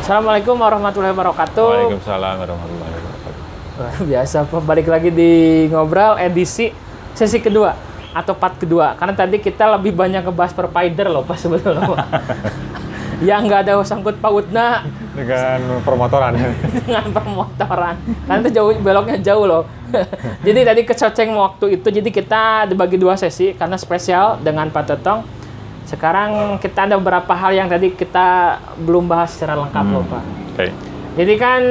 Assalamualaikum warahmatullahi wabarakatuh. Waalaikumsalam warahmatullahi wabarakatuh. Luar biasa, Pak. Balik lagi di Ngobrol edisi sesi kedua atau part kedua. Karena tadi kita lebih banyak ngebahas provider loh, Pak, sebetulnya, Pak. Yang nggak ada sangkut pautnya Dengan permotoran. dengan permotoran. Karena itu jauh, beloknya jauh loh. Jadi tadi kecoceng waktu itu, jadi kita dibagi dua sesi karena spesial dengan Pak Totong. Sekarang kita ada beberapa hal yang tadi kita belum bahas secara lengkap loh, Pak. Okay. Jadi kan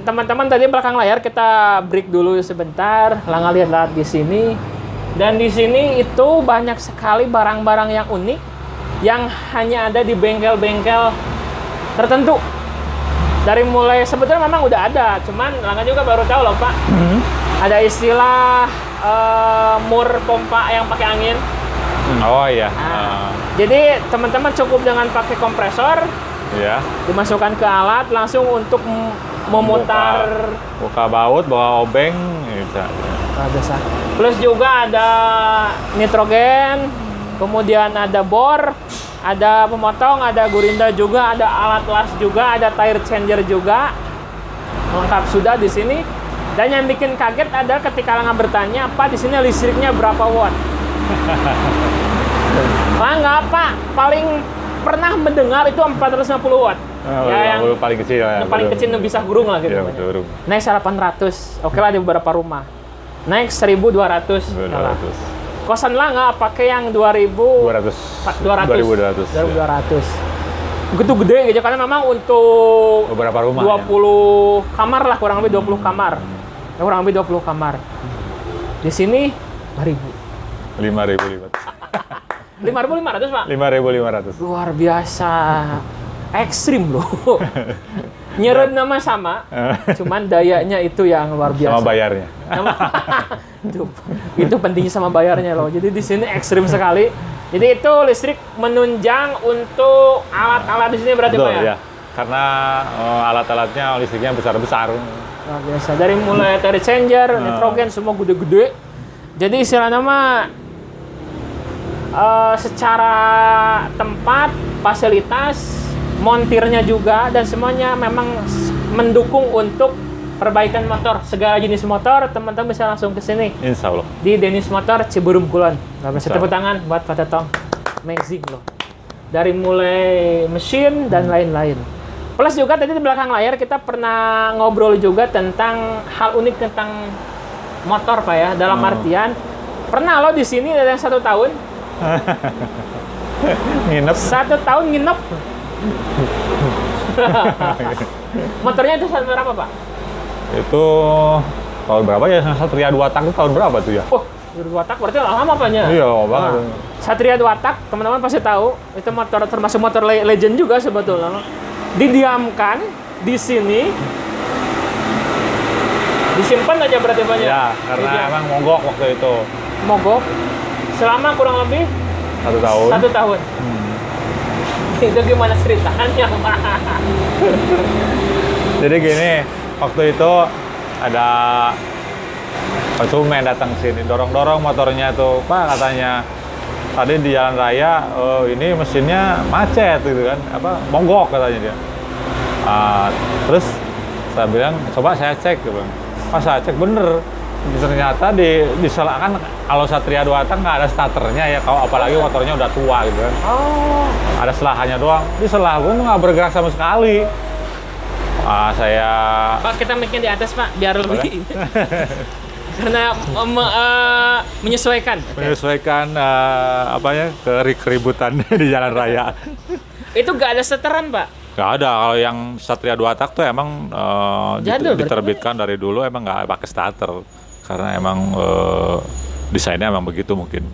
teman-teman tadi belakang layar kita break dulu sebentar, lihat di sini. Dan di sini itu banyak sekali barang-barang yang unik yang hanya ada di bengkel-bengkel tertentu. Dari mulai sebetulnya memang udah ada, cuman Langga juga baru tahu loh, Pak. Ada istilah mur pompa yang pakai angin. Oh iya. Jadi teman-teman cukup dengan pakai kompresor, Iya. dimasukkan ke alat langsung untuk memutar. Buka baut, bawa obeng, bisa. Biasa. Plus juga ada nitrogen, kemudian ada bor, ada pemotong, ada gurinda juga, ada alat las juga, ada tire changer juga. Lengkap sudah di sini. Dan yang bikin kaget adalah ketika Langga bertanya, "Pak, di sini listriknya berapa watt?" Langga, Pak, paling pernah mendengar itu 450 watt. Ya, yang paling kecil ya. Yang paling kecil bisa gurung lah gitu. Iya, betul. Naik 800. Oke lah di beberapa rumah. Naik 1.200. 200. Kosan Langga pakai yang 200. 2200. 200. Begitu gede gitu karena memang untuk Beberapa rumah 20 kamar lah, kurang lebih 20 kamar. Ya, kurang lebih 20 kamar. Di sini 5.000. 5.500, Pak. 5.500. Luar biasa. Ekstrim loh. Nyeret nama sama, cuman dayanya itu yang luar biasa. Sama bayarnya. itu pentingnya sama bayarnya loh. Jadi di sini ekstrim sekali. Jadi itu listrik menunjang untuk alat-alat di sini berarti, Pak, ya? Ya. Karena alat-alatnya listriknya besar-besar. Luar biasa. Dari mulai tire changer, nitrogen semua gede-gede. Jadi istilah nama secara tempat, fasilitas, montirnya juga, dan semuanya memang mendukung untuk perbaikan motor. Segala jenis motor, teman-teman bisa langsung ke sini. Insya Allah. Di Dennis Motor Ciburum Kulon. Bisa tepuk tangan buat Pak Totong. Amazing loh. Dari mulai mesin dan lain-lain. Plus juga tadi di belakang layar kita pernah ngobrol juga tentang hal unik tentang motor, Pak, ya. Dalam artian, pernah lo di sini ada yang 1 tahun. Nginep. 1 tahun nginep. Motornya itu tahun berapa, Pak? Itu tahun berapa ya? Satria 2 tak itu tahun berapa tuh ya? Oh, 2 tak berarti lama apanya? Iya, banget. Satria 2 tak, teman-teman pasti tahu. Itu motor termasuk motor legend juga sebetulnya. Didiamkan di sini. Disimpan aja berarti banyak. Ya, karena emang mogok waktu itu. Mogok. Selama kurang lebih 1 tahun. 1 tahun. Itu gimana ceritanya, Pak? Jadi gini, waktu itu ada konsumen datang sini, dorong-dorong motornya tuh, Pak, katanya tadi di jalan raya ini mesinnya macet gitu kan, mogok katanya dia. Terus saya bilang, coba saya cek, gitu. Pas saya cek bener, ternyata disalahkan kalau Satria 2 tak nggak ada starternya ya, kalau apalagi motornya udah tua gitu kan. Oh. Ada selahannya doang. Di selah gue tuh nggak bergerak sama sekali. Saya Pak, kita mic-nya di atas, Pak, biar lebih. Karena menyesuaikan. Menyesuaikan keributan di jalan raya. Itu nggak ada seteran, Pak? Nggak ada. Kalau yang Satria 2 tak tuh emang Jadul, diterbitkan dari dulu emang nggak pakai starter. Karena emang desainnya emang begitu mungkin.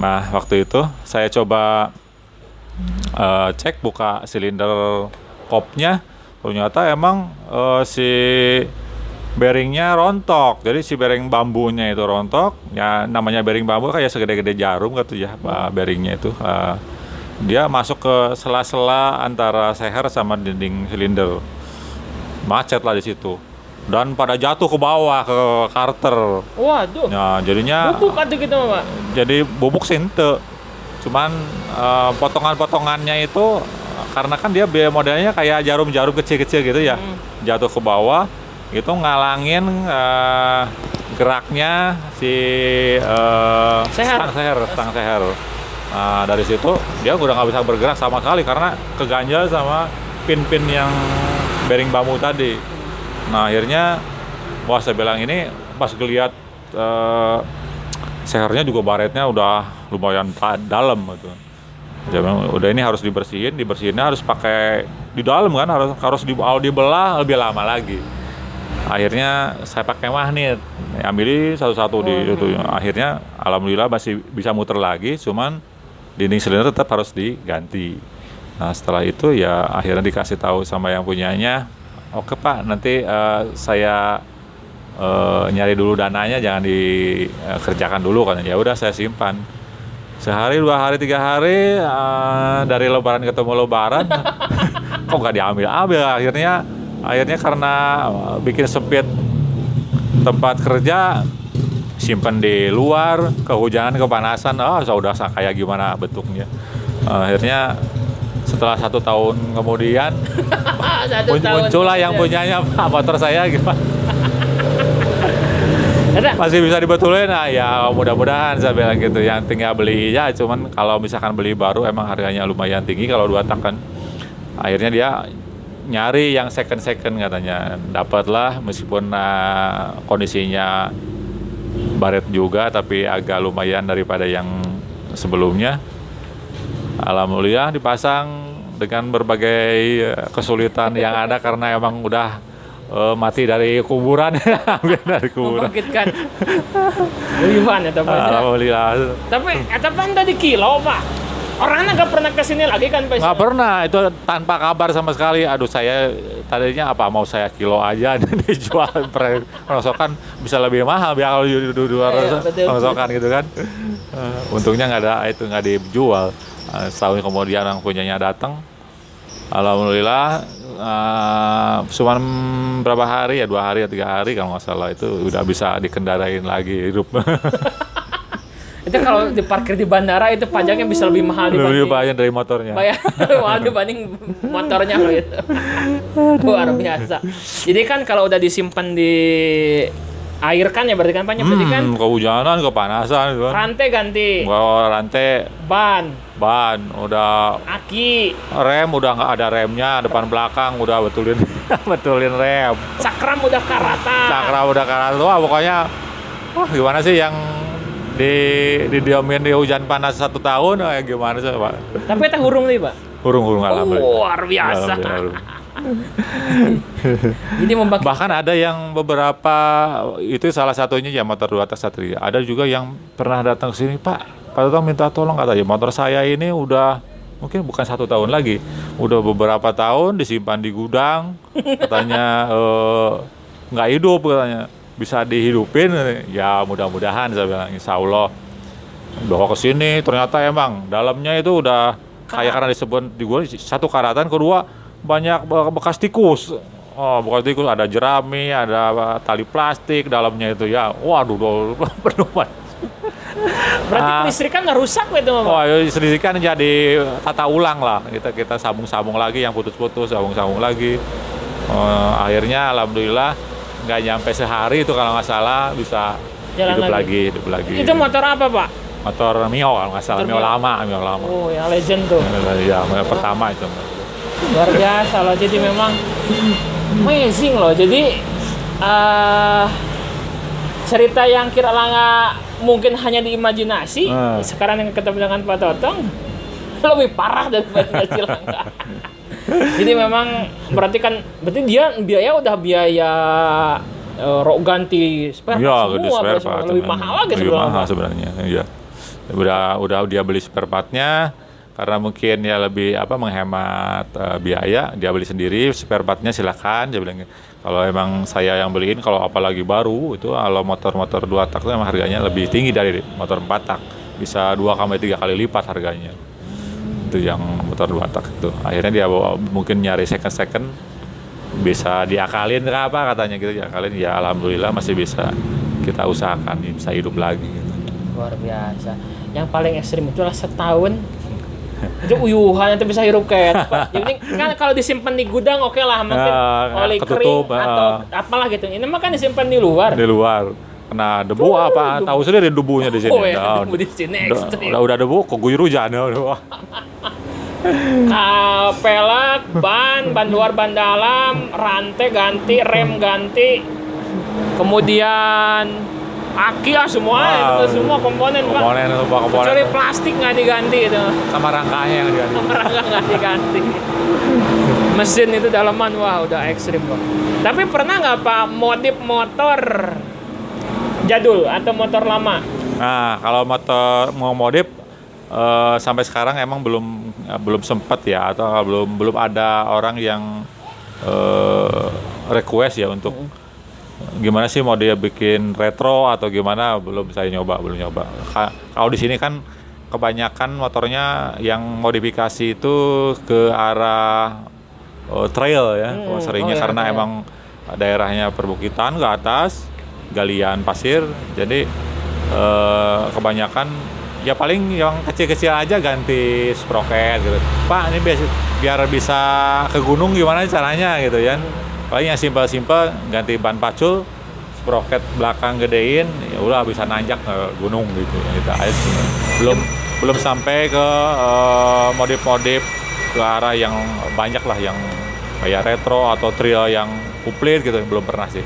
Nah, waktu itu saya coba cek buka silinder kopnya, ternyata emang si bearingnya rontok. Jadi si bearing bambunya itu rontok. Ya namanya bearing bambu kayak segede-gede jarum gitu ya, bearingnya itu. Dia masuk ke sela-sela antara seher sama dinding silinder. Macet lah di situ. Dan pada jatuh ke bawah ke karter. Waduh. Nah, jadinya Bubuk atau gitu, Pak? jadi bubuk sinte. Cuman potongan-potongannya itu karena kan dia modelnya kayak jarum-jarum kecil-kecil gitu ya, jatuh ke bawah, itu ngalangin geraknya si stang seher. Nah, dari situ dia udah nggak bisa bergerak sama sekali karena keganjal sama pin-pin yang bearing bambu tadi. Nah, akhirnya wah, saya bilang ini pas ngeliat sehernya juga baretnya udah lumayan dalam gitu. Dia bilang, udah ini harus dibersihinnya harus pakai di dalam kan, harus dibelah lebih lama lagi. Akhirnya saya pakai magnet, ambil satu-satu di itu. Akhirnya alhamdulillah masih bisa muter lagi, cuman dinding silinder tetap harus diganti. Nah, setelah itu ya akhirnya dikasih tahu sama yang punyanya, oke Pak, nanti saya nyari dulu dananya, jangan dikerjakan dulu kan. Ya udah, saya simpan. Sehari, 2 hari, 3 hari dari lebaran ketemu lebaran kok nggak diambil. Akhirnya karena bikin sempit tempat kerja, simpan di luar, kehujanan, kepanasan, sudah kayak gimana bentuknya. Akhirnya setelah 1 tahun kemudian muncullah yang punyanya, Pak, motor saya gimana? Masih bisa dibetulin, nah ya mudah-mudahan saya bilang gitu. Yang tinggal beli ya, cuman kalau misalkan beli baru emang harganya lumayan tinggi kalau 2 tak kan. Akhirnya dia nyari yang second katanya, dapatlah meskipun kondisinya baret juga tapi agak lumayan daripada yang sebelumnya. Alhamdulillah dipasang dengan berbagai kesulitan yang ada karena emang udah mati dari kuburan. Membangkitkan Yuhan ya Pak. Alhamdulillah. Tapi anda di kilo Pak, orangnya nggak pernah kesini lagi kan Pak? Nggak pernah, itu tanpa kabar sama sekali. Aduh, saya tadinya mau saya kilo aja dijual perosokan bisa lebih mahal biar kalau di luar perosokan gitu kan. Untungnya nggak dijual. Setahun kemudian yang punyanya datang, alhamdulillah. Cuman berapa hari ya, 2 hari atau 3 hari kalau nggak salah, itu udah bisa dikendarain lagi hidup. Itu kalau diparkir di bandara itu pajaknya bisa lebih mahal lebih banyak dari motornya. Mahal dibanding motornya loh itu. Luar biasa. Jadi kan kalau udah disimpan di air kan ya berarti kan Pak, berarti kan kehujanan, kepanasan gitu kan. Rantai ganti. Rantai, ban, udah aki, rem udah nggak ada remnya, depan belakang udah betulin rem. Cakram udah karata. Wah, pokoknya gimana sih yang didiamin di hujan panas 1 tahun, gimana sih Pak? Tapi itu hurung nih Pak. Hurung alhamdulillah. Luar biasa. Jadi bahkan ada yang beberapa, itu salah satunya ya motor 2 tak Satria. Ada juga yang pernah datang ke sini, Pak Toto minta tolong, katanya motor saya ini udah mungkin bukan 1 tahun lagi, udah beberapa tahun disimpan di gudang, katanya nggak hidup, katanya bisa dihidupin. Ya mudah-mudahan saya bilang, insya Allah bawa ke sini. Ternyata emang dalamnya itu udah kayak karena disebut di gua 1 karatan, kedua banyak bekas tikus. Bekas tikus, ada jerami, ada tali plastik dalamnya itu ya. Waduh, penuh banget. Berarti kelistrikan nggak rusak itu Pak? Kelistrikan jadi tata ulang lah. Kita sambung-sambung lagi yang putus-putus, sambung-sambung lagi. Akhirnya alhamdulillah nggak nyampe sehari itu kalau nggak salah bisa hidup lagi. Itu motor apa Pak? Motor Mio kalau nggak salah, Mio lama. Oh, yang legend tuh. Ya, pertama itu. Luar biasa loh, jadi memang amazing loh. Jadi cerita yang kira-kira nggak mungkin hanya di imajinasi, sekarang yang ketemu dengan Pak Totong lebih parah daripada Cilangka. Jadi memang berarti dia biaya rok ganti spare semua, lebih mahal lagi sebenarnya. Iya. Udah dia beli spare partnya karena mungkin ya lebih menghemat biaya, dia beli sendiri spare partnya, silakan dia bilang. Kalau emang saya yang beliin, kalau apalagi baru itu, kalau motor-motor 2 tak itu emang harganya lebih tinggi dari motor 4 tak, bisa 2-3 kali lipat harganya. Itu yang motor 2 tak itu. Akhirnya dia mungkin nyari second bisa diakalin ke apa katanya gitu, diakalin ya, alhamdulillah masih bisa kita usahakan bisa hidup lagi gitu. Luar biasa. Yang paling ekstrim itulah setahun Itu uyuhan itu bisa hirup kayak apa. Jadi kan kalau disimpan di gudang oke lah mungkin oli kering ketutup, atau apalah gitu. Ini mah kan disimpan di luar. Di luar. Kena debu apa? Tahu sendiri debunya di sini. Oh ya, debu di sini ekstrim. Udah debu kok guyur hujan. Wah. Pelek, ban luar, ban dalam, rantai ganti, rem ganti, kemudian aki semua itu semua komponen Pak. Kecuali plastik nggak diganti itu. Sama rangkanya yang diganti. Sama rangka nggak diganti. Mesin itu dalaman wah udah ekstrim Pak. Tapi pernah nggak Pak modif motor jadul atau motor lama? Nah kalau motor mau modif sampai sekarang emang belum sempat ya, atau belum ada orang yang request ya untuk gimana sih mau dia bikin retro atau gimana, belum nyoba. Kalau di sini kan kebanyakan motornya yang modifikasi itu ke arah trail ya, seringnya karena trail. emang daerahnya perbukitan ke atas, galian pasir, jadi kebanyakan ya paling yang kecil-kecil aja ganti sprocket gitu. Pak ini biar bisa ke gunung gimana caranya gitu ya. Paling yang simpel-simpel ganti ban pacul, sprocket belakang gedein, ya udah bisa nanjak ke gunung gitu. Gitu aja sih. Belum sampai ke modif-modif ke arah yang banyak lah, yang kayak retro atau trail yang komplit gitu, belum pernah sih.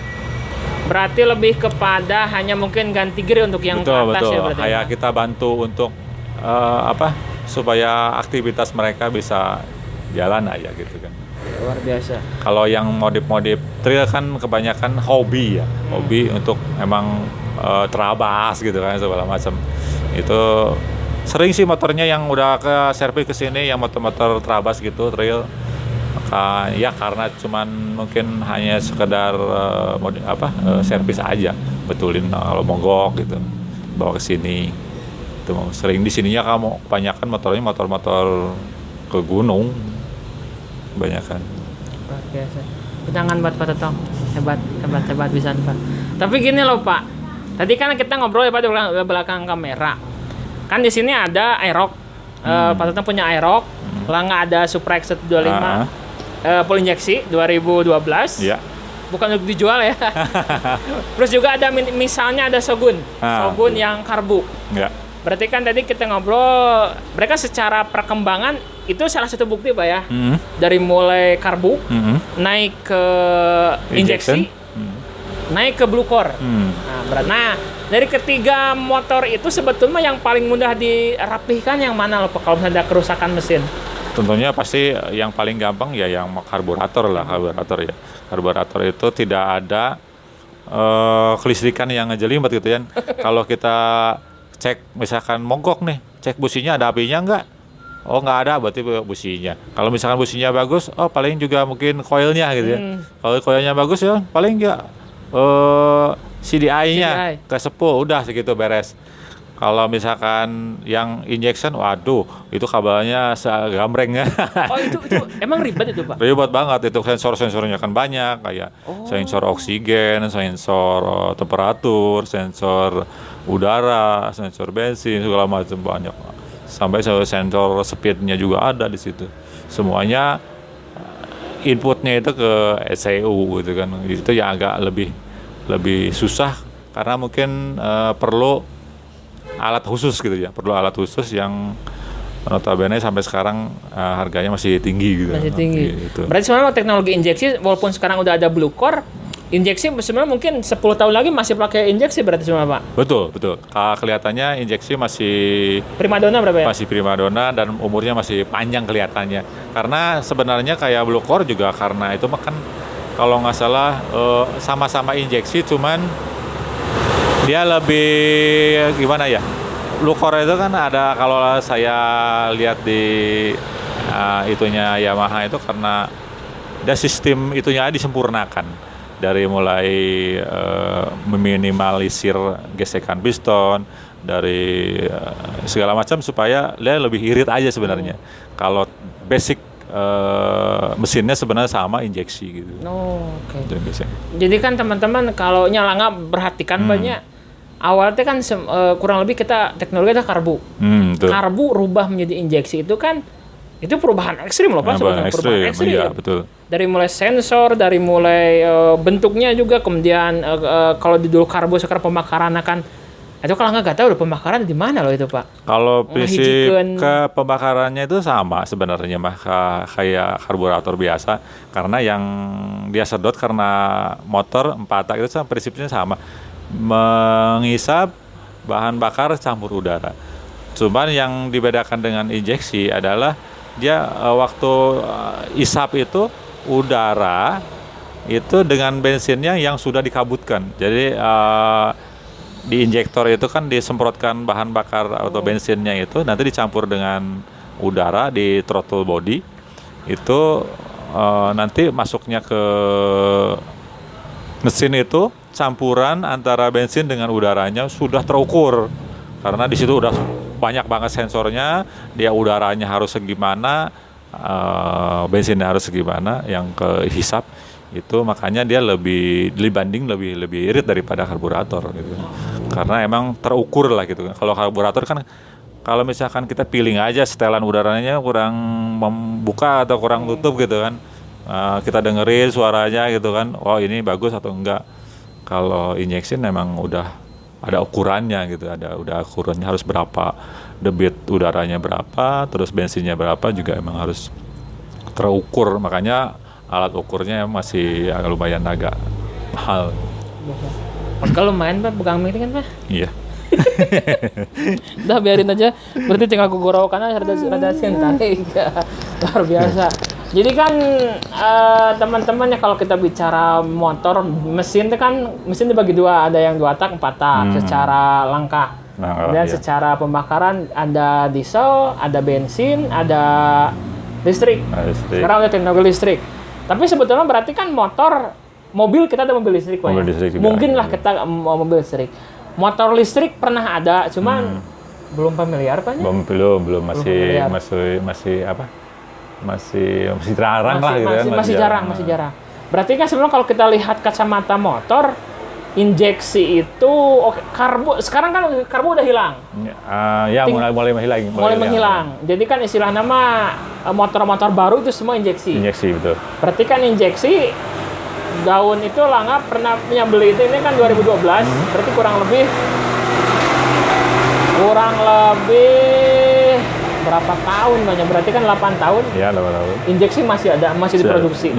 Berarti lebih kepada hanya mungkin ganti gear untuk yang betul, ke atas betul. ya berarti. Kayak kita bantu untuk supaya aktivitas mereka bisa jalan aja gitu kan. Luar biasa. Kalau yang modif-modif trail kan kebanyakan hobi ya, hobi untuk emang terabas gitu kan segala macam. Itu sering sih motornya yang udah ke servis ke sini yang motor-motor terabas gitu trail. Ya karena cuman mungkin hanya sekedar servis aja, betulin kalau mogok gitu, bawa ke sini. Itu sering di sininya kamu kebanyakan motornya motor-motor ke gunung, kebanyakan. Luar biasa. Jangan buat Pak Tetong, hebat bisa Pak. Tapi gini loh Pak, tadi kan kita ngobrol ya Pak di belakang kamera. Kan di sini ada Aerox, Pak Tetong punya Aerox, Langga ada Supra X125. Full injeksi 2012. Ya. Bukan untuk dijual ya. Terus juga ada misalnya ada Shogun. Shogun yang karbu. Ya. Berarti kan tadi kita ngobrol, mereka secara perkembangan itu salah satu bukti Pak ya. Dari mulai karbu, naik ke injeksi, naik ke blue core. Nah, dari ketiga motor itu sebetulnya yang paling mudah dirapihkan yang mana loh Pak kalau misalnya ada kerusakan mesin? Tentunya pasti yang paling gampang ya yang karburator lah, ya. Karburator itu tidak ada kelistrikan yang ngejelimet gitu kan. Kalau kita cek misalkan mogok nih, cek businya ada apinya enggak? Oh nggak ada, berarti businya. Kalau misalkan businya bagus, oh paling juga mungkin coilnya gitu ya. Kalau coilnya bagus ya paling enggak CDI-nya ke 10, udah segitu beres. Kalau misalkan yang injection, waduh, itu kabelnya segambreng ya. Oh itu emang ribet itu Pak? Ribet banget, itu sensor-sensornya kan banyak, kayak sensor oksigen, sensor temperatur, sensor udara, sensor bensin, segala macam banyak. Sampai sensor speednya juga ada di situ. Semuanya inputnya itu ke ECU gitu kan. Itu yang agak lebih susah karena mungkin perlu alat khusus gitu ya, perlu alat khusus yang notabene sampai sekarang harganya masih tinggi gitu. Masih tinggi. Gitu. Berarti sebenarnya teknologi injeksi walaupun sekarang udah ada blue core, injeksi sebenarnya mungkin 10 tahun lagi masih pakai injeksi berarti sebenarnya Pak? Betul. Kelihatannya injeksi masih primadona berapa ya? Masih primadona dan umurnya masih panjang kelihatannya. Karena sebenarnya kayak blue core juga karena itu kan kalau nggak salah sama-sama injeksi, cuman dia lebih gimana ya? Blue core itu kan ada, kalau saya lihat di itunya Yamaha itu karena ada sistem itunya disempurnakan dari mulai meminimalisir gesekan piston dari segala macam supaya dia lebih irit aja sebenarnya. Kalau basic mesinnya sebenarnya sama injeksi gitu. Oh, oke. Itu biasanya. Jadi kan teman-teman kalau nyala nggak perhatikan banyak awalnya kan kurang lebih kita teknologi ada karbu. Betul. Karbu rubah menjadi injeksi itu kan itu perubahan ekstrim loh Pak, sebenarnya perubahan ekstrim. Iya, betul. Dari mulai sensor, dari mulai bentuknya juga, kemudian kalau di dulu karbu sekarang pemakaran kan itu kalau nggak tahu udah pemakaran di mana loh itu Pak. Kalau prinsip Ngehijikeun. ke pembakarannya itu sama sebenarnya mah kayak karburator biasa, karena yang dia sedot karena motor 4 tak itu prinsipnya sama, mengisap bahan bakar campur udara. Cuman yang dibedakan dengan injeksi adalah dia waktu isap itu udara itu dengan bensinnya yang sudah dikabutkan. Jadi di injektor itu kan disemprotkan bahan bakar atau bensinnya itu nanti dicampur dengan udara di throttle body itu nanti masuknya ke mesin itu campuran antara bensin dengan udaranya sudah terukur karena di situ udah banyak banget sensornya, dia udaranya harus segimana, bensinnya harus segimana yang kehisap itu, makanya dia lebih irit daripada karburator gitu. Karena emang terukur lah gitu. Kalau karburator kan kalau misalkan kita feeling aja setelan udaranya kurang membuka atau kurang tutup gitu kan, kita dengerin suaranya gitu kan, oh ini bagus atau enggak. Kalau injection memang udah ada ukurannya gitu, udah ukurannya harus berapa, debit udaranya berapa, terus bensinnya berapa juga emang harus terukur, makanya alat ukurnya masih lumayan agak mahal. Kalau main Pak pegang mic kan Pak. Iya. Udah biarin aja. Berarti tinggal gugorokan aja rada sintai. Luar biasa. Jadi kan teman-teman ya kalau kita bicara motor, mesin itu kan mesin dibagi dua, ada yang 2 tak, 4 tak secara langkah. Dan secara pembakaran ada diesel, ada bensin, ada listrik. Sekarang ada teknologi listrik. Tapi sebetulnya berarti kan mobil kita ada mobil listrik Pak. Mungkin lah kita mau mobil listrik. Motor listrik pernah ada, cuman belum familiar Pak. Belum masih apa? Masih jarang lah gitu kan. Masih jarang. Berarti kan sebenarnya kalau kita lihat kacamata motor, injeksi itu sekarang kan karbu udah hilang. Ya mulai menghilang. Mulai menghilang. Jadi kan istilah nama motor-motor baru itu semua injeksi. Injeksi betul. Berarti kan injeksi daun itu Langga pernah punya beli itu, ini kan 2012. Berarti kurang lebih berapa tahun banyak, berarti kan 8 tahun. Iya, 8 tahun. Injeksi masih ada, masih diproduksi.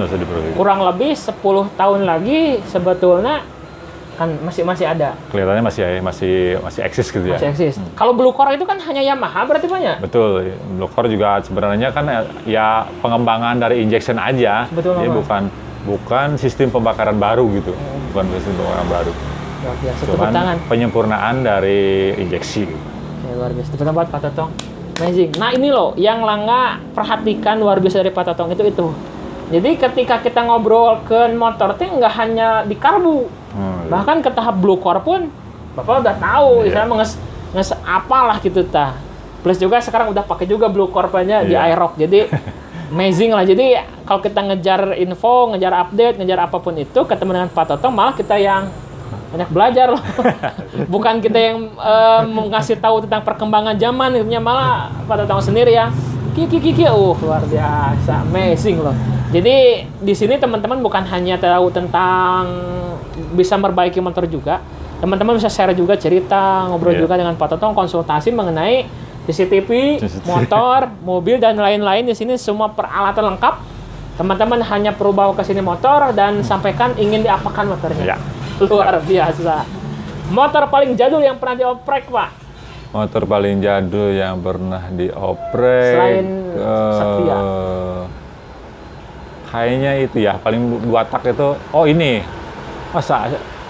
Kurang lebih 10 tahun lagi sebetulnya kan masih ada. Kelihatannya masih eksis gitu ya. Masih eksis. Kalau Blue Core itu kan hanya Yamaha berarti banyak. Betul. Blue Core juga sebenarnya kan ya pengembangan dari injection aja. Betul. Jadi bukan sistem pembakaran baru gitu. Bukan sistem pembakaran baru. Luar biasa. Cuman penyempurnaan dari injeksi. Ya, luar biasa. Tepuk tangan Pak Totong. Amazing. Nah ini loh yang Langga perhatikan luar biasa dari Pak Totong itu. Jadi ketika kita ngobrol ke motor teh nggak hanya di karbu, bahkan ke tahap Blue Core pun Bapak udah tahu, misalnya nges apalah gitu tah. Plus juga sekarang udah pakai juga Blue Core-nya di iRock. Jadi amazing lah. Jadi kalau kita ngejar info, ngejar update, ngejar apapun itu ketemu dengan Pak Totong, malah kita yang banyak belajar loh. Bukan kita yang ngasih tahu tentang perkembangan zaman, malah Pak Totong sendiri ya. Luar biasa, amazing loh. Jadi di sini teman-teman bukan hanya tahu tentang bisa memperbaiki motor juga, teman-teman bisa share juga cerita, ngobrol juga dengan Pak Totong, konsultasi mengenai CCTV, motor, mobil dan lain-lain. Di sini semua peralatan lengkap. Teman-teman hanya perlu bawa ke sini motor dan sampaikan ingin diapakan motornya. Luar biasa. Motor paling jadul yang pernah dioprek, Pak? Motor paling jadul yang pernah dioprek selain Satria. Kayaknya itu ya, paling 2 tak itu. Oh ini,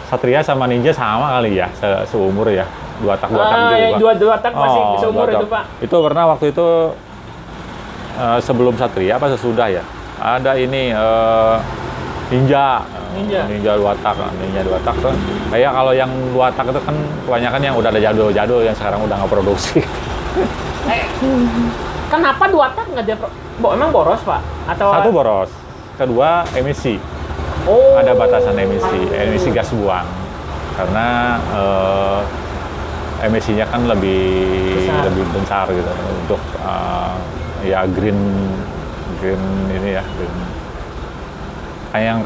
Satria sama Ninja sama kali ya, seumur ya. 2 tak juga. 2 tak masih seumur itu, Pak. Itu pernah waktu itu sebelum Satria apa sesudah ya? Ada ini Ninja 2 tak tuh. Kayak kalau yang 2 tak itu kan kebanyakan yang udah ada jadul-jadul yang sekarang udah nggak produksi. Kenapa 2 tak nggak ada? Emang boros, Pak? Atau satu boros, kedua emisi. Ada batasan emisi gas buang. Karena emisinya kan Besar. lebih besar gitu untuk ya green ini ya green.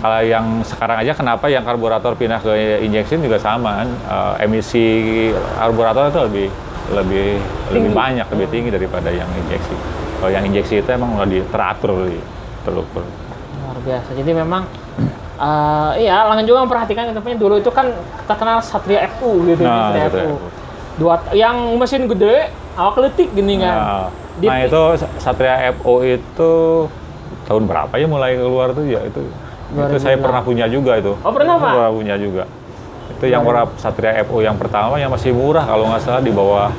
Kalau yang sekarang aja kenapa yang karburator pindah ke injeksi juga sama kan, emisi karburator itu lebih banyak, lebih tinggi daripada yang injeksi. Kalau yang injeksi itu emang udah teratur, terukur. Luar biasa. Jadi memang iya, Langan juga memperhatikan katanya dulu itu kan terkenal Satria FU gitu, Nah, Satria Satria FU. FU. Yang mesin gede, awak letik gini kan. Nah itu Satria FO itu tahun berapa ya mulai keluar tuh ya itu 2006. saya pernah punya juga itu. Oh, pernah, Pak? Pernah punya juga. Itu yang warna Satria FO yang pertama yang masih murah kalau nggak salah di bawah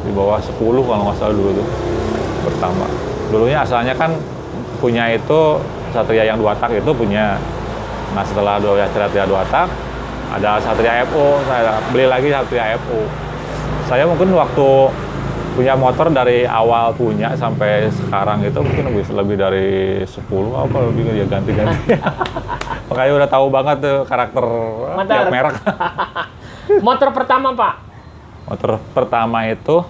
10 kalau nggak salah dulu tuh pertama. Dulunya asalnya kan punya itu Satria yang 2 tak itu punya. Nah setelah Satria 2 tak ada Satria FO, saya beli lagi Satria FO. Saya mungkin waktu punya motor dari awal punya sampai sekarang itu mungkin lebih dari 10 apa lebih ya ganti-ganti. Makanya udah tahu banget tuh karakter tiap merek. Motor pertama, Pak? Motor pertama itu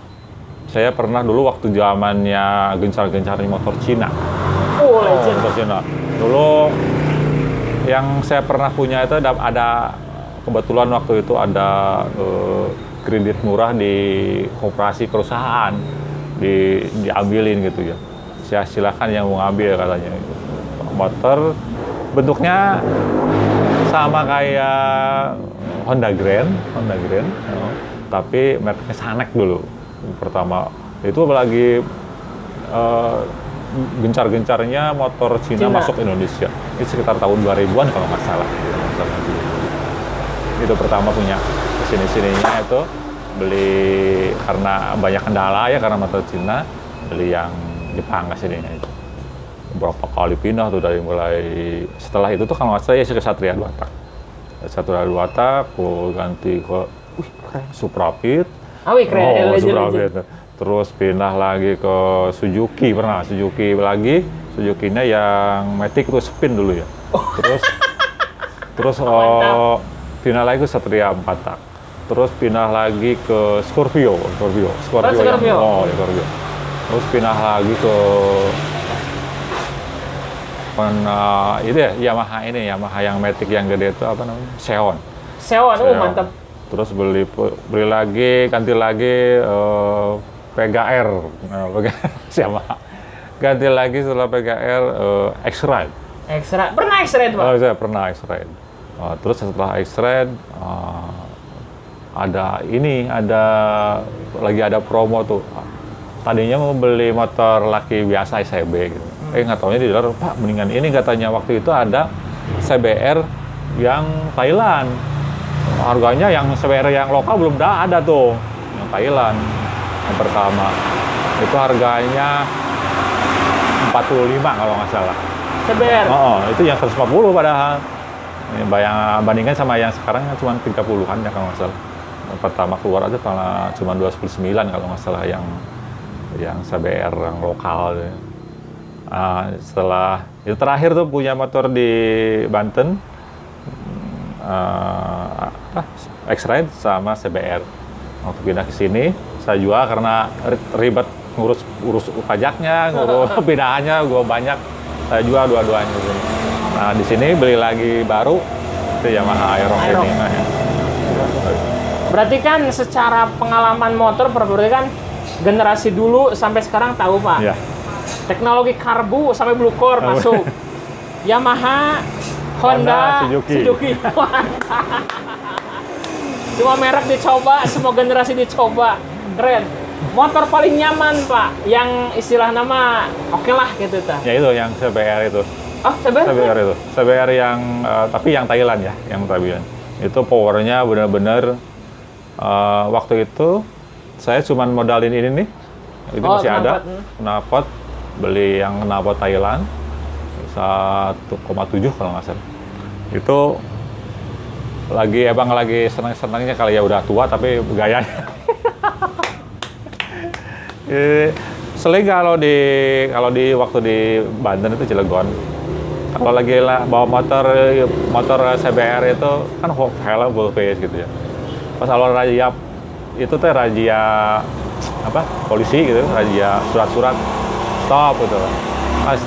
saya pernah dulu waktu zamannya gencar-gencarnya motor Cina. Oh, legend. Motor Cina. Dulu yang saya pernah punya itu ada kebetulan waktu itu ada kredit murah di koperasi perusahaan diambilin gitu ya. Saya silakan yang mau ngambil katanya. Motor bentuknya sama kayak Honda Grand, tapi mereknya Sanek dulu pertama. Itu apalagi gencar-gencarnya motor Cina masuk Indonesia. Itu sekitar tahun 2000-an kalau nggak salah. Itu pertama punya sini-sininya itu beli karena banyak kendala ya karena motor Cina, beli yang Jepang ke sini itu. Berapa kali pindah tuh dari mulai setelah itu tuh kalau nggak salah ya ke Satria 2 tak. Satria 2 tak, aku ganti ke Suprapit. Keren. Suprapit. Terus pindah lagi ke Suzuki, pernah Suzuki lagi. Suzuki-nya yang Matic itu spin dulu ya. Terus pindah lagi ke Satria 4 tak. Terus pindah lagi ke Scorpio. Scorpio. Scorpio. Terus pindah lagi ke itu ya Yamaha yang Matic yang gede itu apa namanya? Xeon. Mantap. Terus beli lagi, ganti lagi PGR. Yamaha. Ganti lagi setelah PGR X-Ride. Pernah X-Ride, Pak? Oh, saya pernah X-Ride. Terus setelah X-Ride lagi ada promo tuh. Tadinya mau beli motor laki biasa CB gitu. Nggak taunya di dealer, Pak, mendingan ini katanya. Waktu itu ada CBR yang Thailand. Harganya yang CBR yang lokal belum ada tuh. Yang Thailand yang pertama. Itu harganya 45 kalau nggak salah. CBR? Itu yang 140 padahal. Bandingkan sama yang sekarang cuma 30-an ya kalau nggak salah. Yang pertama keluar aja cuma 29 kalau nggak salah yang CBR yang lokal. Setelah itu terakhir tuh punya motor di Banten, X-Ride sama CBR. Waktu pindah ke sini saya jual karena ribet urus pajaknya, ngurus pindahannya gue banyak. Saya jual dua-duanya di sini. Nah, di sini beli lagi baru itu Yamaha Aerox ini. Nah, ya. Berarti kan secara pengalaman motor berarti kan generasi dulu sampai sekarang tahu, Pak. Ya. Teknologi karbu sampai blue core masuk. Yamaha, Honda, Suzuki. Semua merek dicoba, semua generasi dicoba. Keren. Motor paling nyaman, Pak, yang istilah nama oke lah gitu ta. Ya itu yang CBR itu. Oh, CBR itu. CBR yang tapi yang Thailand ya, yang Thailand. Itu powernya benar-benar waktu itu saya cuma modalin ini nih. Itu masih ada. Knalpot beli yang knalpot Thailand 1,7 kalau nggak salah. Itu lagi senang-senangnya kali ya, udah tua tapi gayanya. Seling kalau di waktu di Banten itu Cilegon, kalau lagi bawa motor CBR itu kan helm full face gitu ya. Pas kalau rayap itu teh razia apa polisi gitu, razia surat-surat stop gitu.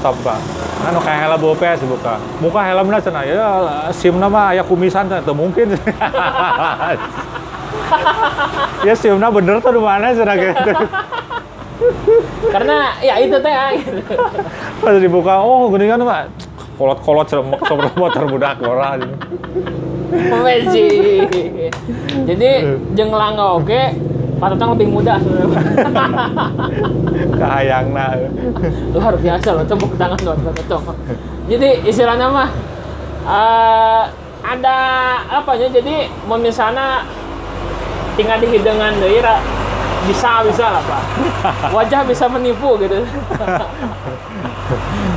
Stop Pak. Anu kayak helm BOPS buka helmnya cenah ya SIM-na mah aya kumisan teh mungkin. Ya SIM-na bener tuh di mana cenah gitu. Karena ya itu teh gitu. Pas dibuka, oh geuningan mah kolot-kolot ceremok motor budak ora gitu. Meji. Jadi jeung langga oge patutnya lebih muda sebenarnya. Kahayangna. Luar biasa loh, tepuk tangan buat Pak. Jadi istilahnya mah ada apanya, jadi mau misalnya tinggal di hidangan deui bisa lah Pak. Wajah bisa menipu gitu.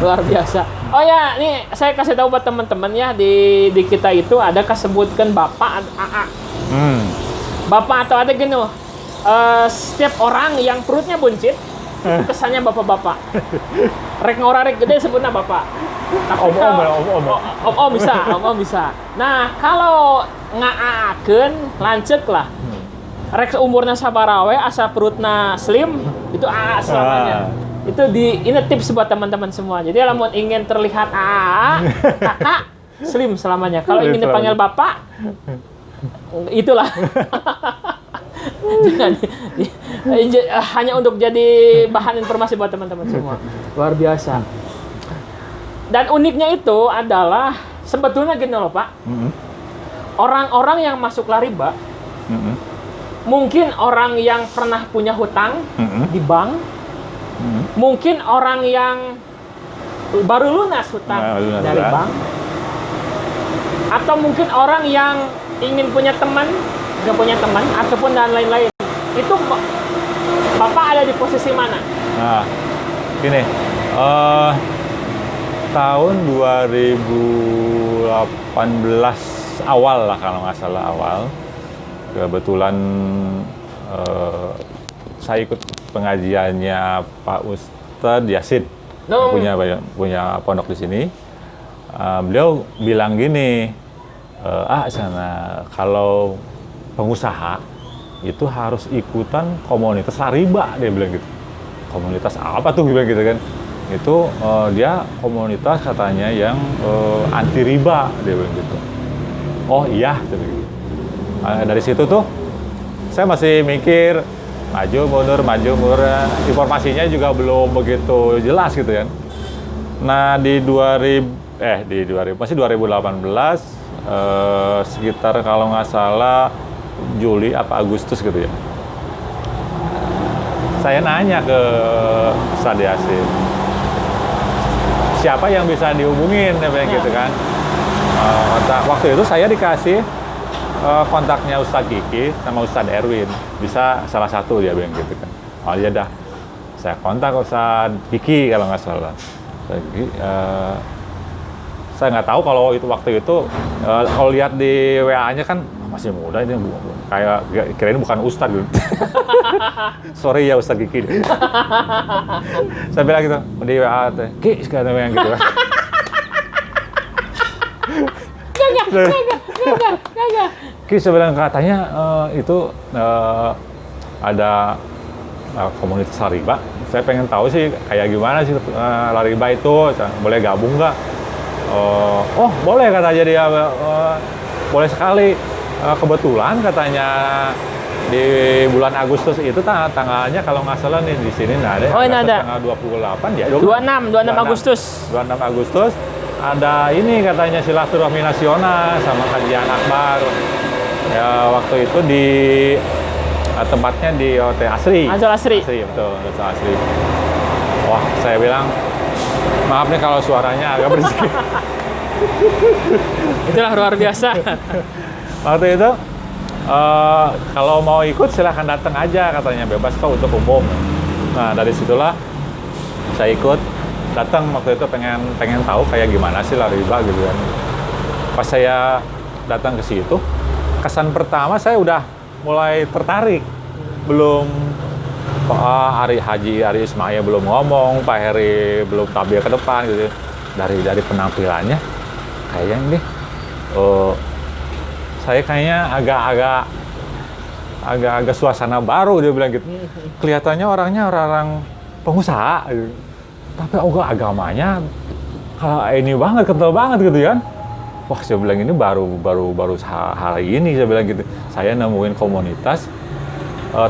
Luar biasa. Oh ya, nih saya kasih tahu buat teman-teman ya, di kita itu ada kesebutkan Bapak AA. Bapak atau ada gini loh. Setiap orang yang perutnya buncit itu kesannya bapak-bapak. Rek ngorarek gede sebutnya bapak. Tapi om bisa. Nah, kalau ngaakeun lancet lah. Rek umurnya sabarawe asa perutna slim itu AA selamanya. Itu ini tips buat teman-teman semua. Jadi kalau ingin terlihat AA, kakak slim selamanya. Kalau ingin dipanggil bapak, itulah. Jangan, hanya untuk jadi bahan informasi buat teman-teman semua. Luar biasa. Dan uniknya itu adalah sebetulnya gini loh Pak. Orang-orang yang masuk Lariba, mungkin orang yang pernah punya hutang di bank, mungkin orang yang baru lunas hutang dari bank, atau mungkin orang yang ingin punya teman, nggak punya teman, ataupun dan lain-lain. Itu Bapak ada di posisi mana? Nah, gini, tahun 2018 awal lah kalau nggak salah awal, kebetulan saya ikut pengajiannya Pak Ustadz Yasid, punya pondok di sini. Beliau bilang gini, sana kalau pengusaha itu harus ikutan komunitas Lariba, dia bilang gitu. Komunitas apa tuh, dia bilang gitu kan. Itu dia komunitas katanya yang anti riba, dia bilang gitu. Oh iya, gitu. Dari situ tuh saya masih mikir maju mundur, informasinya juga belum begitu jelas gitu kan. Nah di 2018 sekitar kalau nggak salah Juli apa Agustus gitu ya. Saya nanya ke Ustadz Yasin, siapa yang bisa dihubungin, gitu kan. Waktu itu saya dikasih kontaknya Ustadz Kiki sama Ustadz Erwin, bisa salah satu dia bilang gitu kan. Oh iya dah, saya kontak Ustadz Kiki kalau nggak salah. Saya nggak tahu kalau itu waktu itu kalau lihat di WA-nya kan masih muda, ini kayak kirain bukan Ustadz gitu. Sorry ya Ustadz Kiki. Saya bilang gitu di WA teh, Ki sekarang yang gitu. Gak. Ki sebenarnya katanya itu ada komunitas Lariba. Saya pengen tahu sih kayak gimana sih Lariba itu, boleh gabung nggak? Oh boleh katanya dia, boleh sekali. Kebetulan katanya di bulan Agustus itu tanggalnya kalau nggak salah nih di sini ada. Oh ini ada. Tanggal 28 ya. 26 Agustus. 26 Agustus ada ini katanya silaturahmi nasional sama kajian akbar. Ya waktu itu di tempatnya di Hotel Asri. Asri. Betul, Hotel Asri. Wah, saya bilang maaf nih kalau suaranya agak berisik. Itulah luar biasa. Waktu itu kalau mau ikut silahkan datang aja katanya, bebas kok untuk umum. Nah dari situlah saya ikut datang waktu itu, pengen tahu kayak gimana sih Lariba gitu kan. Pas saya datang ke situ, kesan pertama saya udah mulai tertarik. Belum Ari Ismail belum ngomong, Pak Heri belum tampil ke depan gitu. Dari penampilannya kayaknya nih saya kayaknya agak agak suasana baru, dia bilang gitu. Kelihatannya orangnya orang pengusaha, gitu. Tapi agamanya ini banget, kental banget gitu kan. Wah, saya bilang ini baru hari ini, saya bilang gitu. Saya nemuin komunitas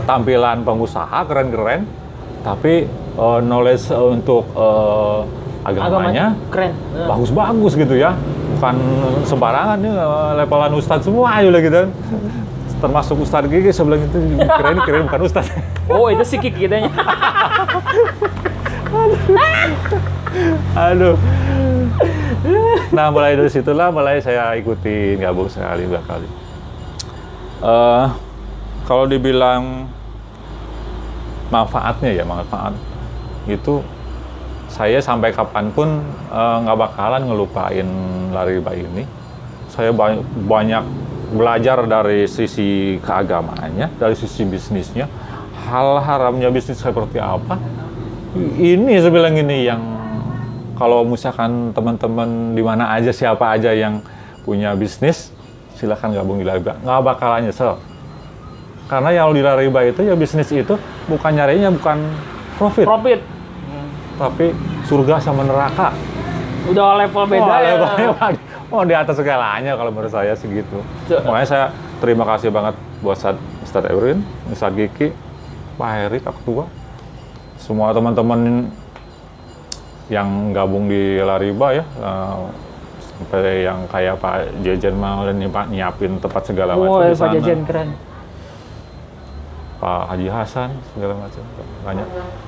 tampilan pengusaha keren-keren, tapi knowledge untuk agamanya keren. bagus-bagus gitu ya. Bukan sembarangan nih, levelan ustadz semua aja gitu kan. Termasuk Ustadz Gigi, saya bilang itu keren bukan ustadz. Oh, itu si Kiki kitanya. Aduh. Nah, mulai dari situlah saya ikutin, gabung sekali dua kali. Kalau dibilang manfaat itu saya sampai kapanpun nggak bakalan ngelupain Lariba ini. Saya banyak belajar dari sisi keagamaannya, dari sisi bisnisnya, hal haramnya bisnis seperti apa. Ini saya bilang ini yang kalau misalkan teman-teman di mana aja, siapa aja yang punya bisnis, silahkan gabung di Lariba, nggak bakalan nyesel. Karena yang di Lariba itu ya bisnis itu bukan nyarinya bukan profit. Tapi surga sama neraka. Udah level beda ya. Di atas segalanya kalau menurut saya segitu. Makanya saya terima kasih banget buat Ustadz Erwin, Ustadz Giki, Pak Heri, Pak Ketua, semua teman-teman yang gabung di Lariba ya, sampai yang kayak Pak Jejen mau dan nyiapin tempat segala macam di sana. Pak Jejen keren. Pak Haji Hasan segala macam, banyak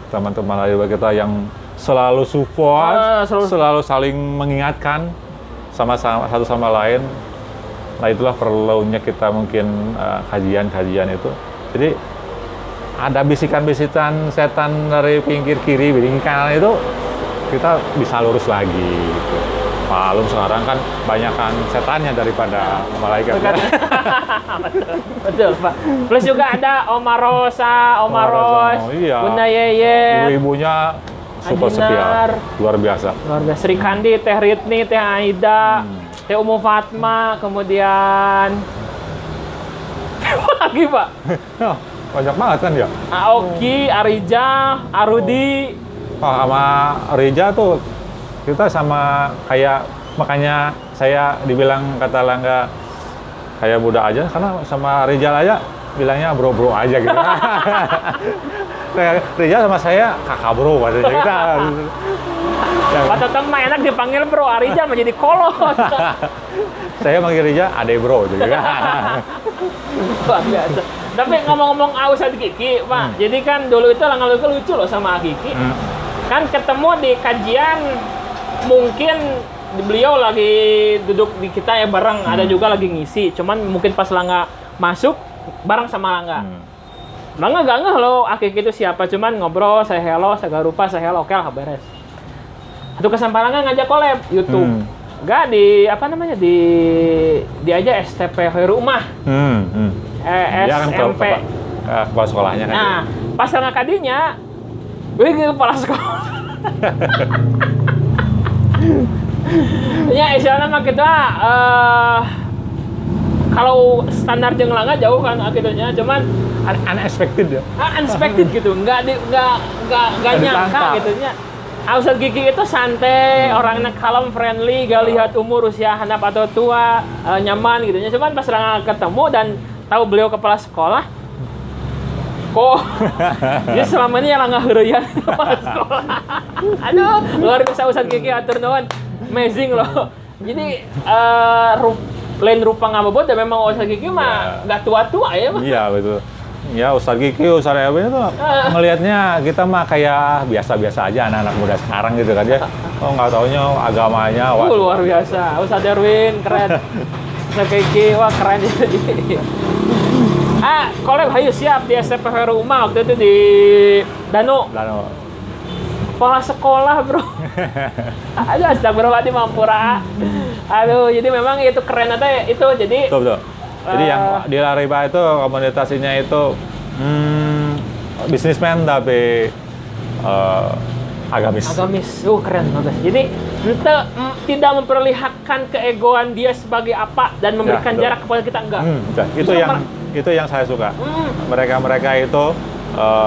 teman-teman Lariba kita yang selalu support, selalu saling mengingatkan sama satu sama lain. Nah, itulah perlunya kita mungkin kajian-kajian itu. Jadi ada bisikan-bisikan setan dari pinggir kiri, pinggir kanan itu kita bisa lurus lagi. Gitu. Malum sekarang kan banyakan setannya daripada malaikat. Betul, Pak. Plus juga ada Oma Rosa, Oma Ros, iya. Bunda Yeye, ibu-ibunya super setia, luar biasa. Sri Kandi, Teh Ritni, Teh Aida, Teh Umu Fatma, kemudian lagi Pak. Banyak banget kan ya. Aoki, Arija, Arudi. Sama Rija tuh kita sama kayak, makanya saya dibilang kata Langga kayak muda aja, karena sama Rizal aja bilangnya bro aja gitu. Kayak Rizal sama saya kakak bro katanya kita. Pak Totong mah enak dipanggil bro, Arija menjadi kolot. Saya manggil Rizal ade bro gitu kan. Luar biasa. Tapi ngomong-ngomong Ustadz Kiki, Pak, jadi kan dulu itu Langga lucu loh sama Kiki. Kan ketemu di kajian, mungkin beliau lagi duduk di kita ya bareng, ada juga lagi ngisi. Cuman mungkin pas Langga masuk bareng sama Langga. Langga gak ngeh loh Kiki itu siapa, cuman ngobrol, saya hello, saya rupa, saya hello, oke lah beres. Satu kesempatan Langga ngajak collab YouTube. Gak di apa namanya di aja STP Rumah. SMP. Kepala sekolahnya kan. Nah, pas Langga kadinya, gue kepala sekolah. Ya, istilahnya mah kita kalau standar jeung Langga jauh kan akhirnya, cuman unexpected ya. Unexpected gitu, nggak nyangka gitu nya. Ustadz Gigi itu santai, orangnya kalem, friendly, gak lihat umur, usia handap atau tua, nyaman gitu nya. Cuman pas Langga ketemu dan tahu beliau kepala sekolah, kok dia selama ini yang Langga heureuyan kepala sekolah. Aduh, luar biasa Ustadz Gigi, atur nuhun. Amazing loh. Jadi lain rupa ngabobot dan memang Ustadz Gigi mah nggak tua-tua ya. Iya betul. Ya Ustadz Gigi, Ustadz Erwin itu ngelihatnya kita mah kayak biasa-biasa aja anak-anak muda sekarang gitu kan ya. Oh nggak taunya agamanya. Luar biasa. Ustadz Erwin keren. Ustadz Gigi wah keren jadi. Collab hayu siap di STP Rumah waktu itu di Danu. Kepala sekolah bro. Aduh astagfirullahaladzim Mampura. Aduh jadi memang itu keren aja itu jadi. Betul. Jadi yang di Lariba itu komunitasnya itu bisnismen tapi agamis. Keren banget. Jadi kita tidak memperlihatkan keegoan dia sebagai apa dan memberikan jarak kepada kita enggak. Itu yang Itu yang saya suka. Mereka itu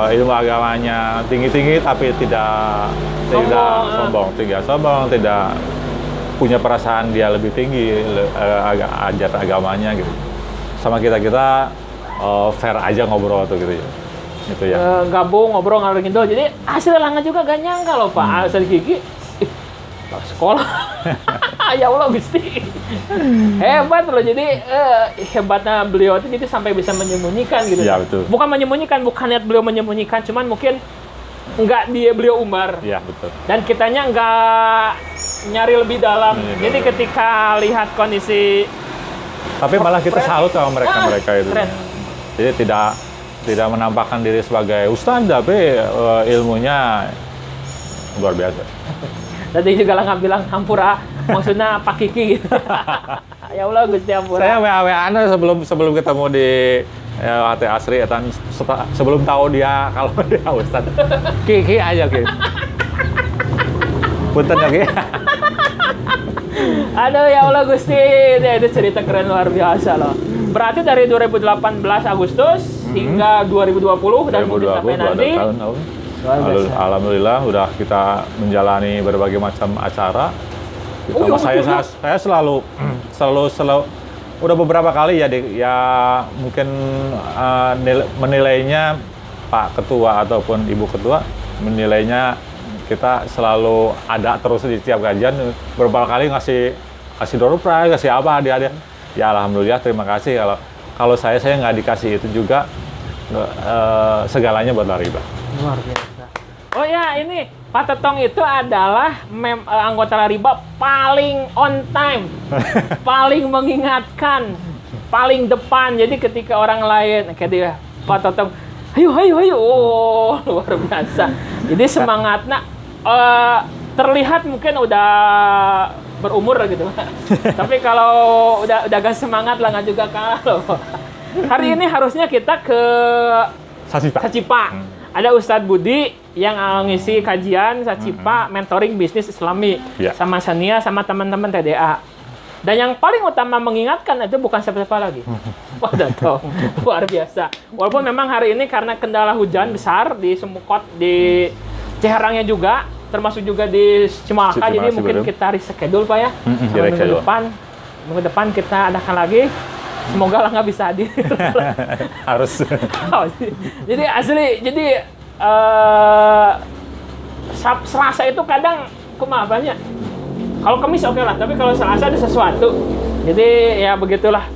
ilmu agamanya tinggi-tinggi tapi tidak sombong, tidak punya perasaan dia lebih tinggi ajar agamanya gitu. Sama kita fair aja ngobrol tuh gitu ya. Itu ya. Gabung ngobrol ngalor ngidul. Jadi hasilnya Langga juga gak nyangka loh Pak. Asal Gigi sekolah. Ya Allah Gusti. Hebat loh. Jadi hebatnya beliau itu jadi sampai bisa menyembunyikan gitu. Ya, betul. Bukan menyembunyikan, bukan niat beliau menyembunyikan, cuman mungkin nggak beliau umbar. Iya, betul. Dan kitanya nggak nyari lebih dalam. Jadi ketika lihat kondisi, tapi malah kita salut sama mereka itu. Keren. Jadi tidak menampakkan diri sebagai ustadz, tapi ilmunya luar biasa. tadi juga Langga bilang Hampura, maksudnya Pak Kiki gitu. Ya Allah Gusti Hampura. Saya WA-WA sebelum ketemu di HT Asri, sebelum tahu dia kalau dia ustadz. Kiki aja Ki. Punten ya Ki. Aduh ya Allah Gusti, itu cerita keren luar biasa loh. Berarti dari 2018 Agustus hingga 2020 dan mungkin sampai nanti. Alhamdulillah udah kita menjalani berbagai macam acara. Saya selalu udah beberapa kali ya mungkin menilainya Pak Ketua ataupun Ibu Ketua menilainya kita selalu ada terus di setiap kajian, beberapa kali ngasih door prize, ngasih apa dia. Ya alhamdulillah, terima kasih. Kalau saya nggak dikasih itu juga segalanya buat Lariba. Luar biasa. Oh ya, ini Pak Tetong itu adalah anggota Lariba paling on time, paling mengingatkan, paling depan. Jadi ketika orang lain kayak dia, Pak Tetong, ayo, oh, luar biasa. Jadi semangatnya terlihat mungkin udah berumur gitu. Tapi kalau udah gak semangat lah, nggak juga kalah loh. Hari ini harusnya kita ke Sacipa. Ada Ustadz Budi yang ngisi kajian Sacipa mentoring bisnis Islami sama Sania sama teman-teman TDA. Dan yang paling utama mengingatkan itu bukan siapa-siapa lagi. Wah, Datong. Luar biasa. Walaupun memang hari ini karena kendala hujan besar di Semukot, di Ciherangnya juga, termasuk juga di Cimalaka, jadi mungkin kita reschedule Pak ya. Minggu depan kita adakan lagi. Semoga lah nggak bisa hadir. Harus. Jadi asli, Selasa itu kadang banyak. Kalau Kamis oke lah, tapi kalau Selasa ada sesuatu. Jadi ya begitulah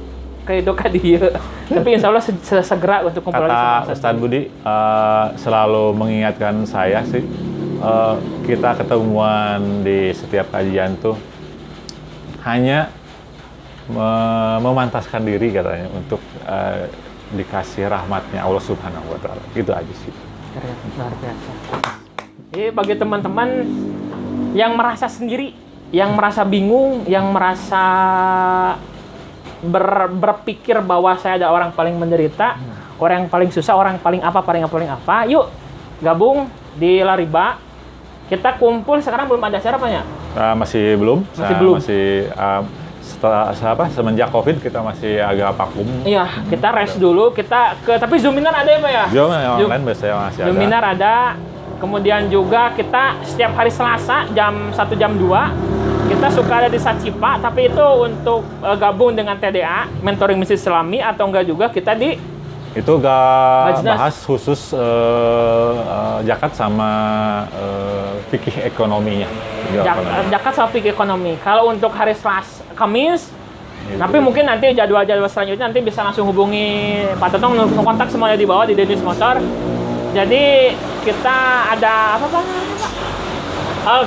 kehidupan dia. Tapi insya Allah segera untuk kumpul lagi sama Kata Ustadz Budi selalu mengingatkan saya sih, kita ketemuan di setiap kajian tuh hanya memantaskan diri katanya untuk dikasih rahmatnya Allah Subhanahu wa Ta'ala. Gitu aja sih. Luar biasa. Jadi bagi teman-teman yang merasa sendiri, yang merasa bingung, yang merasa berpikir bahwa saya ada orang paling menderita, orang yang paling susah, orang paling apa, yuk gabung di Lariba. Kita kumpul, sekarang belum ada acara Pak ya? Masih belum. Semenjak COVID kita masih agak vakum. Iya, kita rest dulu. Tapi Zoominar ada ya Pak ya? Zoom online biasanya masih ada. Zoominar ada. Kemudian juga kita setiap hari Selasa jam 1 jam 2 kita suka ada di Sacipa, tapi itu untuk gabung dengan TDA, mentoring bisnis Islami, atau enggak juga kita di itu gak bahas khusus zakat sama fikih ekonominya. Zakat sama fikih ekonomi. Kalau untuk hari Selasa, Kamis, tapi mungkin nanti jadwal-jadwal selanjutnya nanti bisa langsung hubungi Pak Tetong, kontak semuanya di bawah di Dedis Motor. Jadi kita ada apa Pak?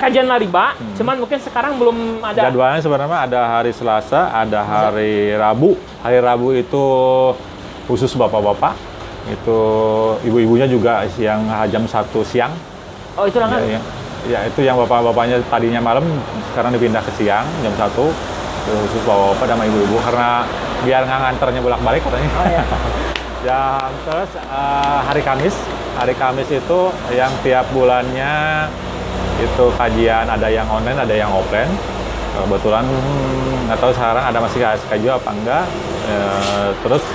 Kajian Lariba, cuman mungkin sekarang belum ada. Jadwalnya sebenarnya ada hari Selasa, ada hari Rabu. Hari Rabu itu khusus bapak-bapak, itu ibu-ibunya juga yang jam 1 siang. Oh itu kan? Ya, itu yang bapak-bapaknya tadinya malam, sekarang dipindah ke siang jam 1. Khusus bapak-bapak sama ibu-ibu karena biar nggak nganternya bolak-balik katanya. Oh iya. Terus hari Kamis itu yang tiap bulannya itu kajian, ada yang online, ada yang offline. Kebetulan nggak tahu sekarang ada masih kajian apa enggak. Terus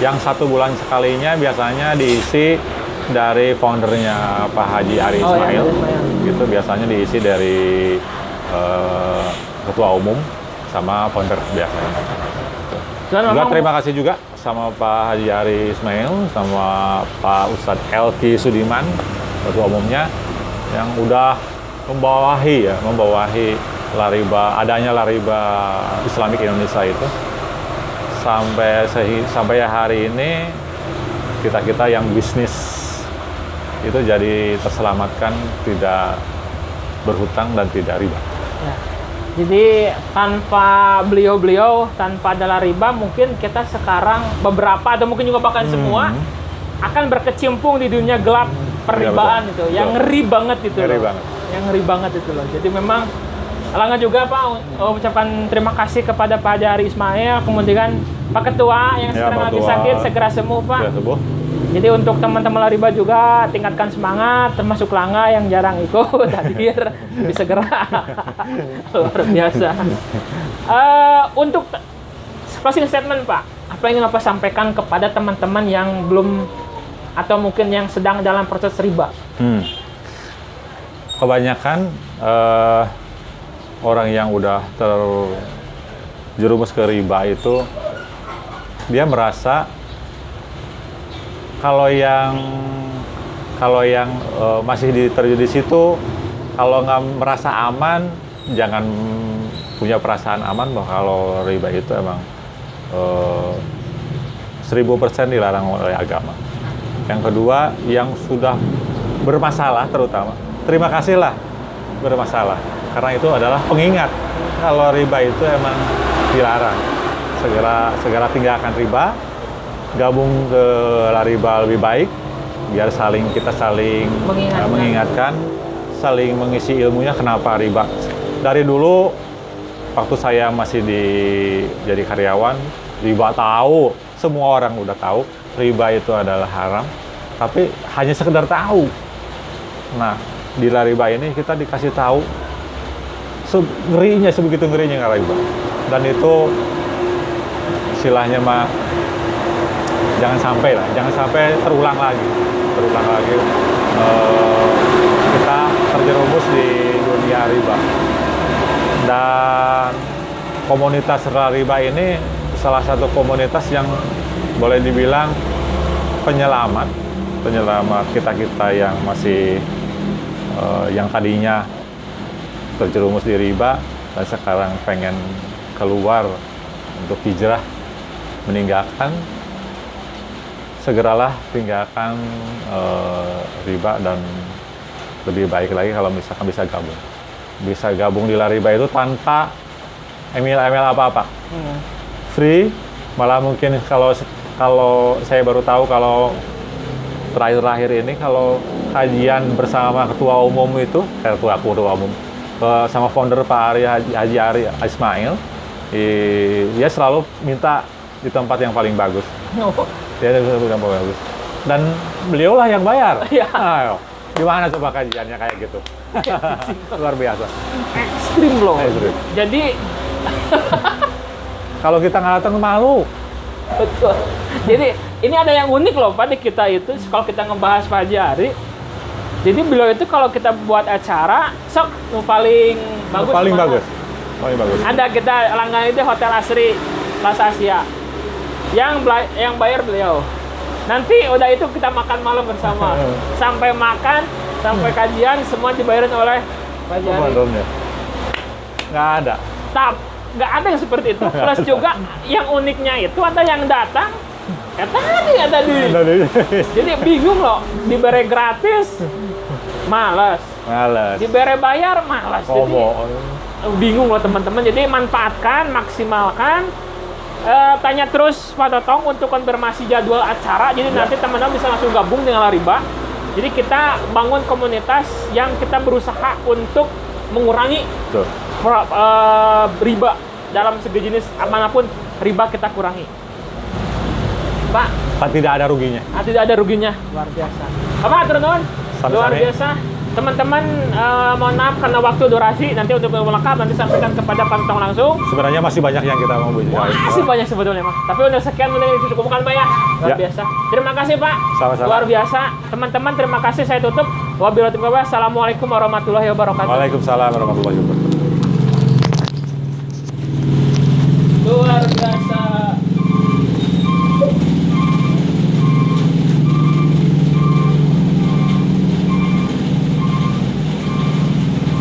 yang 1 bulan sekalinya biasanya diisi dari foundernya Pak Haji Ari Oh, ya, Ismail. Ismail. Gitu biasanya diisi dari ketua umum sama founder biasanya. Dan Juga memang terima kasih juga sama Pak Haji Ari Ismail sama Pak Ustadz Elki Sudiman, ketua umumnya, yang udah membawahi adanya Lariba Islamik Indonesia itu sampai hari ini kita yang bisnis itu jadi terselamatkan, tidak berhutang dan tidak riba. ya. Jadi tanpa beliau-beliau, tanpa ada Lariba, mungkin kita sekarang beberapa atau mungkin juga bahkan semua akan berkecimpung di dunia gelap perribaan betul. itu, yang Betul. ngeri banget itu Ngeri loh. banget. Yang ngeri banget itu loh. Jadi memang Alangga juga Pak ucapan terima kasih kepada Pak Haji Ari Ismail, kemudian Pak Ketua yang Ya, sedang Pak lagi Ketua. sakit segera sembuh Pak. Sudah sembuh. Jadi untuk teman-teman Lariba juga tingkatkan semangat, termasuk Langga yang jarang ikut hadir bisa segera. Luar biasa. Untuk closing statement Pak, apa yang ingin Bapak sampaikan kepada teman-teman yang belum atau mungkin yang sedang dalam proses riba? Kebanyakan orang yang udah terjerumus ke riba itu dia merasa kalau yang masih terjun di situ, kalau nggak merasa aman, jangan punya perasaan aman bahwa kalau riba itu emang 1000% dilarang oleh agama. Yang kedua, yang sudah bermasalah terutama, terima kasihlah bermasalah, karena itu adalah pengingat kalau riba itu emang dilarang. Segera tinggalkan riba, gabung ke Lariba lebih baik, biar kita saling mengingatkan, saling mengisi ilmunya kenapa riba. Dari dulu, waktu saya masih jadi karyawan, riba tahu, semua orang udah tahu, riba itu adalah haram, tapi hanya sekedar tahu. Nah, di Lariba ini kita dikasih tahu sebegitu ngerinya riba. Dan itu istilahnya mah jangan sampai terulang lagi kita terjerumus di dunia riba. Dan komunitas Lariba ini salah satu komunitas yang boleh dibilang penyelamat kita yang masih yang tadinya terjerumus di riba dan sekarang pengen keluar untuk hijrah, meninggalkan, segeralah tinggalkan riba dan lebih baik lagi kalau misalkan bisa gabung di Lariba itu tanpa email apa-apa, free. Malah mungkin kalau saya baru tahu kalau terakhir ini kalau kajian bersama ketua umum itu ketua umum sama founder Pak Haji Ari Ismail, dia selalu minta di tempat yang paling bagus. Dia yang paling bagus. Dan beliaulah yang bayar. Ayo, gimana coba kajiannya kayak gitu? Luar biasa. Ekstrim loh. Ekstrim. Jadi kalau kita nggak datang malu. betul. Jadi ini ada yang unik loh Pak di kita itu kalau kita ngebahas Pak Haji Ari. Jadi beliau itu kalau kita buat acara, sok paling bagus. Paling mana? bagus. Paling bagus. Ada kita langganan itu Hotel Asri Plaza Asia. Yang bayar beliau. Nanti udah itu kita makan malam bersama. Sampai makan, sampai kajian semua dibayarin oleh Pak Haji Ari. Nggak ada. Nggak ada yang seperti itu. Plus juga yang uniknya itu ada yang datang, ada duit. Jadi bingung loh, diberi gratis, malas. Diberi bayar, malas. Jadi bingung loh teman-teman. Jadi manfaatkan, maksimalkan. Tanya terus Pak Totong untuk konfirmasi jadwal acara. Jadi nanti teman-teman bisa langsung gabung dengan Lariba. Jadi kita bangun komunitas yang kita berusaha untuk mengurangi riba dalam segi jenis manapun, riba kita kurangi. Pak, tidak ada ruginya. Tidak ada ruginya. Luar biasa. Apa atur nuhun? Luar biasa. Teman-teman, mohon maaf karena waktu durasi, nanti untuk yang lengkap nanti sampaikan kepada Pak Tong langsung. Sebenarnya masih banyak yang kita mau bicarain. Masih banyak sebetulnya, Mas. Tapi udah sekian menit itu cukup, bukan, Pak ya? Luar Ya. biasa. Terima kasih, Pak. Sama-sama. Luar biasa. Teman-teman, terima kasih. Saya tutup. Wabillahi taufiq wal hidayah. Assalamualaikum warahmatullahi wabarakatuh. Waalaikumsalam warahmatullahi wabarakatuh.